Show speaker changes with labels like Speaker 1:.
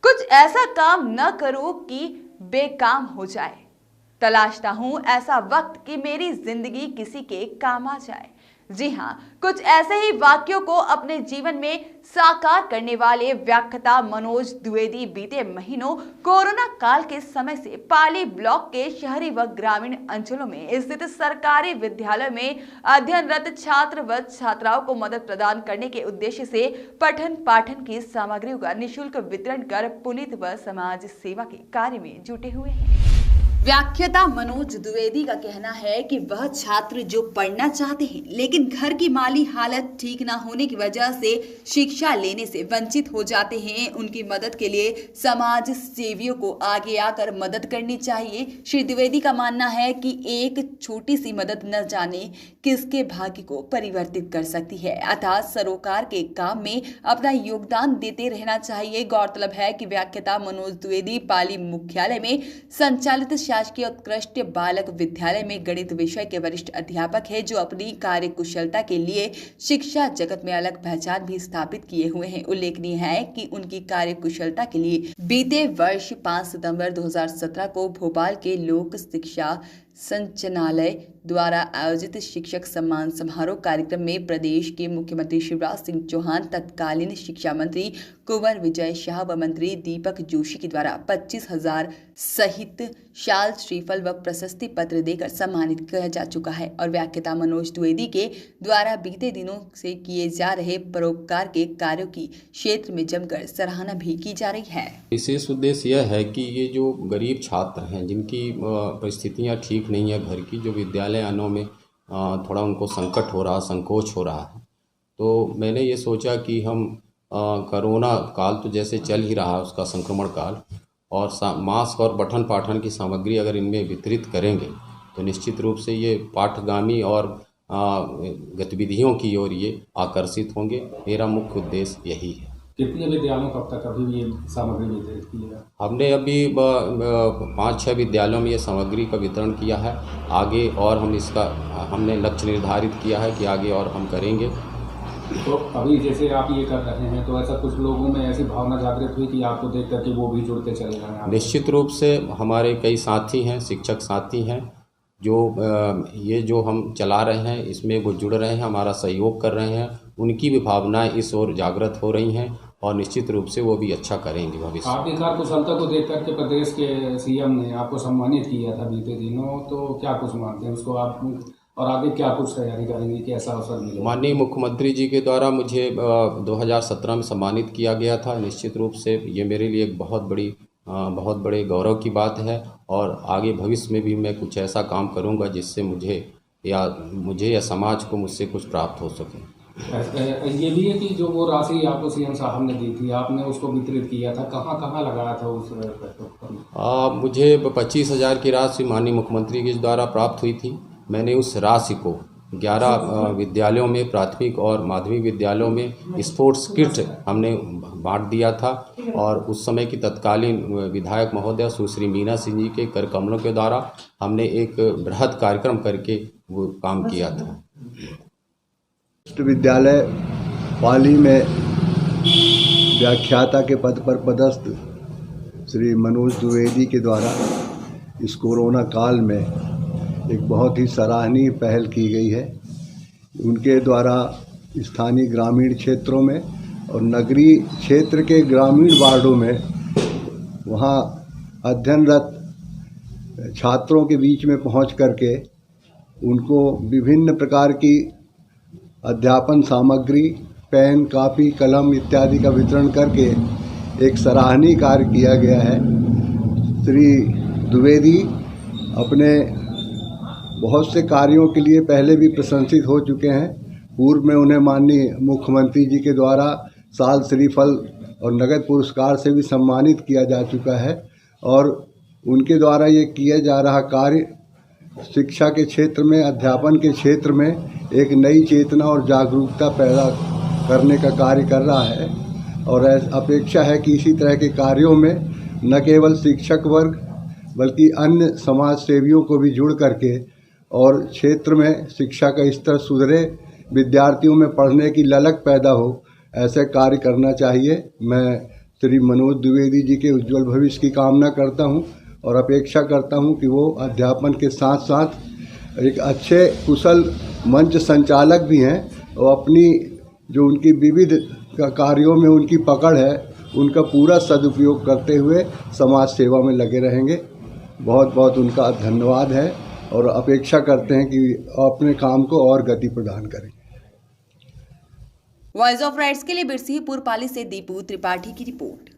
Speaker 1: कुछ ऐसा काम न करो कि बेकाम हो जाए। तलाशता हूं ऐसा वक्त कि मेरी जिंदगी किसी के काम आ जाए। जी हां, कुछ ऐसे ही वाक्यों को अपने जीवन में साकार करने वाले व्याख्याता मनोज द्विवेदी बीते महीनों कोरोना काल के समय से पाली ब्लॉक के शहरी व ग्रामीण अंचलों में स्थित सरकारी विद्यालय में अध्ययनरत छात्र व छात्राओं को मदद प्रदान करने के उद्देश्य से पठन पाठन की सामग्रियों का निःशुल्क वितरण कर पुनीत व समाज सेवा के कार्य में जुटे हुए हैं। व्याख्याता मनोज द्विवेदी का कहना है कि वह छात्र जो पढ़ना चाहते हैं लेकिन घर की माली हालत ठीक न होने की वजह से शिक्षा लेने से वंचित हो जाते हैं, उनकी मदद के लिए समाज सेवियों को आगे आकर मदद करनी चाहिए। श्री द्विवेदी का मानना है कि एक छोटी सी मदद न जाने किसके भाग्य को परिवर्तित कर सकती है, अतः सरोकार के काम में अपना योगदान देते रहना चाहिए। गौरतलब है कि व्याख्याता मनोज द्विवेदी पाली मुख्यालय में संचालित शासकीय उत्कृष्ट बालक विद्यालय में गणित विषय के वरिष्ठ अध्यापक है, जो अपनी कार्य कुशलता के लिए शिक्षा जगत में अलग पहचान भी स्थापित किए हुए हैं। उल्लेखनीय है कि उनकी कार्य कुशलता के लिए बीते वर्ष 5 सितंबर 2017 को भोपाल के लोक शिक्षा संचालनालय द्वारा आयोजित शिक्षक सम्मान समारोह कार्यक्रम में प्रदेश के मुख्यमंत्री शिवराज सिंह चौहान, तत्कालीन शिक्षा मंत्री कुंवर विजय शाह व मंत्री दीपक जोशी के द्वारा 25,000 सहित शाल, श्रीफल व प्रशस्ति पत्र देकर सम्मानित किया जा चुका है। और व्याख्याता मनोज द्विवेदी के द्वारा बीते दिनों से किए जा रहे परोपकार के कार्यों की क्षेत्र में जमकर सराहना भी की जा रही है।
Speaker 2: विशेष उद्देश्य यह है कि ये जो गरीब छात्र हैं जिनकी परिस्थितियाँ ठीक नहीं है, घर की जो विद्यालय आने में थोड़ा उनको संकट हो रहा, संकोच हो रहा है, तो मैंने ये सोचा कि हम कोरोना काल तो जैसे चल ही रहा है उसका संक्रमण काल, और मास्क और पठन पाठन की सामग्री अगर इनमें वितरित करेंगे तो निश्चित रूप से ये पाठगामी और गतिविधियों की ओर ये आकर्षित होंगे। मेरा मुख्य उद्देश्य यही है।
Speaker 3: कितने विद्यालयों को अब तक अभी ये सामग्री वितरित की है?
Speaker 2: हमने अभी 5-6 विद्यालयों में ये सामग्री का वितरण किया है। आगे और हमने लक्ष्य निर्धारित किया है कि आगे और हम करेंगे।
Speaker 3: तो अभी जैसे आप ये कर रहे हैं तो ऐसा कुछ लोगों में ऐसी भावना जागृत हुई कि आपको देख करके वो भी जुड़ते चले जाएं?
Speaker 2: निश्चित रूप से हमारे कई साथी हैं, शिक्षक साथी हैं, जो ये जो हम चला रहे हैं इसमें वो जुड़ रहे हैं, हमारा सहयोग कर रहे हैं। उनकी भी भावनाएं इस ओर जागृत हो रही हैं और निश्चित रूप से वो भी अच्छा करेंगे भविष्य।
Speaker 3: आपकी कार्य कुशलता को देख करके प्रदेश के सीएम ने आपको सम्मानित किया था बीते दिनों, तो क्या कुछ मानते हैं उसको आप, और आगे क्या कुछ तैयारी करेंगे कि ऐसा अवसर मिले?
Speaker 2: माननीय मुख्यमंत्री जी के द्वारा मुझे 2017 में सम्मानित किया गया था। निश्चित रूप से ये मेरे लिए एक बहुत बड़े गौरव की बात है, और आगे भविष्य में भी मैं कुछ ऐसा काम करूंगा जिससे मुझे या समाज को मुझसे कुछ प्राप्त हो सके।
Speaker 3: ये भी है कि जो वो राशि आपको सीएम साहब ने दी थी, आपने उसको वितरित किया था, कहाँ लगाया था उस?
Speaker 2: मुझे 25,000 की राशि माननीय मुख्यमंत्री के द्वारा प्राप्त हुई थी। मैंने उस राशि को 11 विद्यालयों में, प्राथमिक और माध्यमिक विद्यालयों में स्पोर्ट्स किट हमने बांट दिया था, और उस समय की तत्कालीन विधायक महोदया सुश्री मीना सिंह जी के कर कमलों के द्वारा हमने एक बृहद कार्यक्रम करके वो काम किया था।
Speaker 4: विद्यालय पाली में व्याख्याता के पद पर पदस्थ श्री मनोज द्विवेदी के द्वारा इस कोरोना काल में एक बहुत ही सराहनीय पहल की गई है। उनके द्वारा स्थानीय ग्रामीण क्षेत्रों में और नगरीय क्षेत्र के ग्रामीण वार्डों में वहाँ अध्ययनरत छात्रों के बीच में पहुँच करके उनको विभिन्न प्रकार की अध्यापन सामग्री, पेन, कापी, कलम इत्यादि का वितरण करके एक सराहनीय कार्य किया गया है। श्री द्विवेदी अपने बहुत से कार्यों के लिए पहले भी प्रशंसित हो चुके हैं। पूर्व में उन्हें माननीय मुख्यमंत्री जी के द्वारा साल, श्रीफल और नगद पुरस्कार से भी सम्मानित किया जा चुका है, और उनके द्वारा ये किया जा रहा कार्य शिक्षा के क्षेत्र में, अध्यापन के क्षेत्र में एक नई चेतना और जागरूकता पैदा करने का कार्य कर रहा है। और अपेक्षा है कि इसी तरह के कार्यों में न केवल शिक्षक वर्ग बल्कि अन्य समाज सेवियों को भी जुड़ करके और क्षेत्र में शिक्षा का स्तर सुधरे, विद्यार्थियों में पढ़ने की ललक पैदा हो, ऐसे कार्य करना चाहिए। मैं श्री मनोज द्विवेदी जी के उज्जवल भविष्य की कामना करता हूं और अपेक्षा करता हूं कि वो अध्यापन के साथ साथ एक अच्छे कुशल मंच संचालक भी हैं और अपनी जो उनकी विविध कार्यों में उनकी पकड़ है उनका पूरा सदुपयोग करते हुए समाज सेवा में लगे रहेंगे। बहुत बहुत उनका धन्यवाद है और अपेक्षा करते हैं कि अपने काम को और गति प्रदान करें।
Speaker 1: वॉइस ऑफ राइट्स के लिए बिरसिंहपुर पाली से दीपू त्रिपाठी की रिपोर्ट।